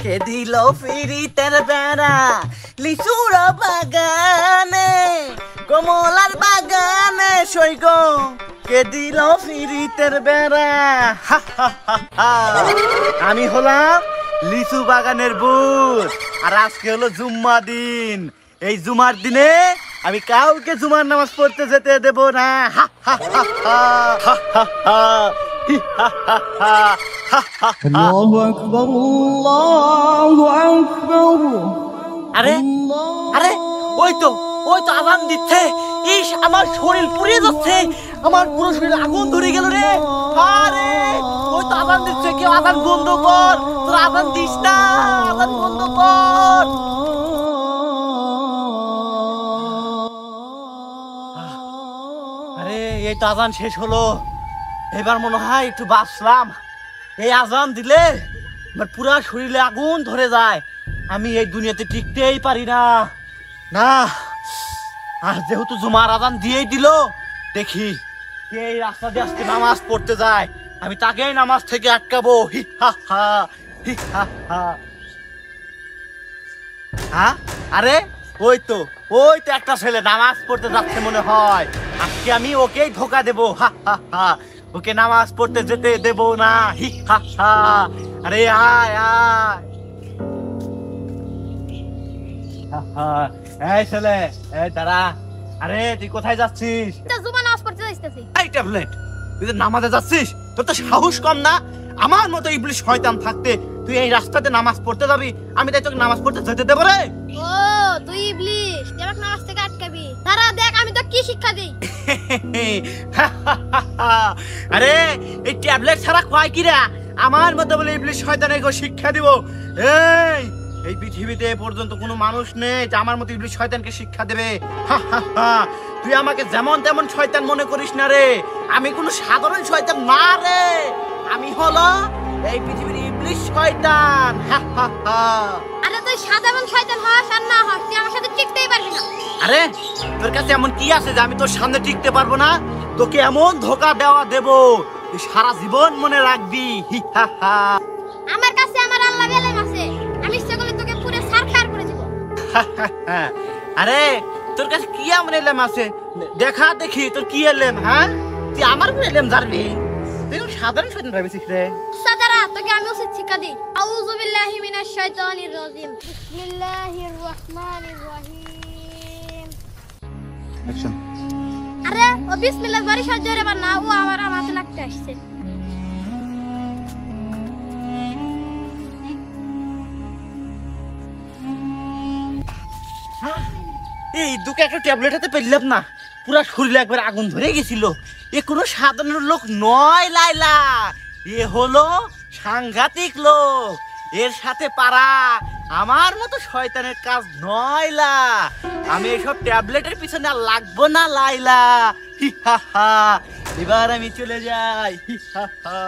কে দিল ফিরিতের বেড়া লিচুর বাগানে কমলার বাগানে সৈগ কে দিল ফিরিতের বেড়া আমি হলাম লিচু বাগানের ভূত আর আজকে হলো জুম্মা দিন। এই জুমার দিনে আমি কাউকে জুমার নামাজ পড়তে যেতে দেব না। আল্লাহু আকবার আল্লাহু আকবার। আরে আরে ওই তো আজান দিচ্ছে। ইস আমার শরীর পুড়িয়ে যাচ্ছে, আমার পুরো শরীর আগুন ধরে গেল রে। আরে ওই তো আজান দিচ্ছে, কেউ আজান বন্ধ কর, তোর আজান দিস না, আজান বন্ধ কর। আরে এই তো আজান শেষ হলো, এবার মনে হয় একটু বাঁচলাম। এই আজান দিলে আমার পুরা শরীরে আগুন ধরে যায়, আমি এই দুনিয়াতে টিকতেই পারি না। না আর যেহেতু জুমার আজান দিয়েই দিল, দেখি কে এই রাস্তা দিয়ে আজকে নামাজ পড়তে যায়, আমি তাকেই নামাজ থেকে আটকাবো। হি হা হা হি হা হা। হ্যাঁ আরে ওই তো একটা ছেলে নামাজ পড়তে যাচ্ছে মনে হয়, আজকে আমি ওকেই ধোকা দেবো। হা হা হা, ওকে নামাজ পড়তে যেতে দেবো না। হি হা হা। আরে আয় আয়। এই ছেলে, এই দাঁড়া। আরে তুই কোথায় যাচ্ছিস? জুমা নামাজ পড়তে যাইতেছি। এই ট্যাবলেট, তুই তো নামাজে যাচ্ছিস? তোর তো সাহস কম না? আমার মতো ইবলিশ শয়তান থাকতে তুই এই রাস্তাতে নামাজ পড়তে যাবি, আমি তাই তোকে নামাজ পড়তে যেতে দেবো রে? ও তুই ইবলিশ, তুই আমাকে নামাজ থেকে আটকাবি। দাঁড়া দেখ আমি তো কি শিক্ষা দেই। আরে এই ট্যাবলেট ছাড়া কয় কি রে? আমার মতো বলে ইবলিশ শয়তানের শিক্ষা দিব? এই পৃথিবীতে এ পর্যন্ত কোনো মানুষ নেই যে আমার মতো ইবলিশ শয়তানকে শিক্ষা দেবে। তুই আমাকে যেমন তেমন শয়তান মনে করিস না রে, আমি কোনো সাধারণ শয়তান না রে, আমি হলো এই পৃথিবীর ইবলিশ শয়তান। আরে তুই সাধারণ শয়তান হস আর না হস, তুই আমার সাথে টিকতেই পারবি না। আরে তোর কাছে এমন কি আছে যে আমি তোর সামনে টিকতে পারবো না? তোকে এমন ধোকা দেবো তুই সারা জীবন মনে রাখবি। আমার কাছে আমার আল্লাহ বেলেম আছে, আমি ইচ্ছা করলে তোকে পুরো সারখার করে দিব। আরে তোর কাছে কি এমন এলেম আছে? দেখা দেখি তোর কি এলেম। হ্যাঁ তুই আমার এলেম জানবি? তুই সাধারণ শয়তান ভাবিছিস রে? সাদারা তোকে আমি উচিত শিক্ষা দিই। আউযু বিল্লাহি মিনাশ শাইতানির রাজিম। বিসমিল্লাহির রহমানির রহিম। অ্যাকশন। আরে ও বিসমিল্লাহ বাড়ি সাজরে বানা, ও আমার আমাকে লাগতে আসছে। এই দুকে একটা ট্যাবলেট হাতে পেলাম না, পুরা শরীরে একবার আগুন ধরে গেছিল। এ কোনো সাধারণ লোক নয় লাইলা, এ হলো সাংঘাতিক লোক। এর সাথে পারা আমার মতো শয়তানের কাজ নয়লা। আমি এসব ট্যাবলেটের পিছনে আর লাগবো না লাইলা। হি হা হা। এবার আমি চলে যাই। হি হা হা।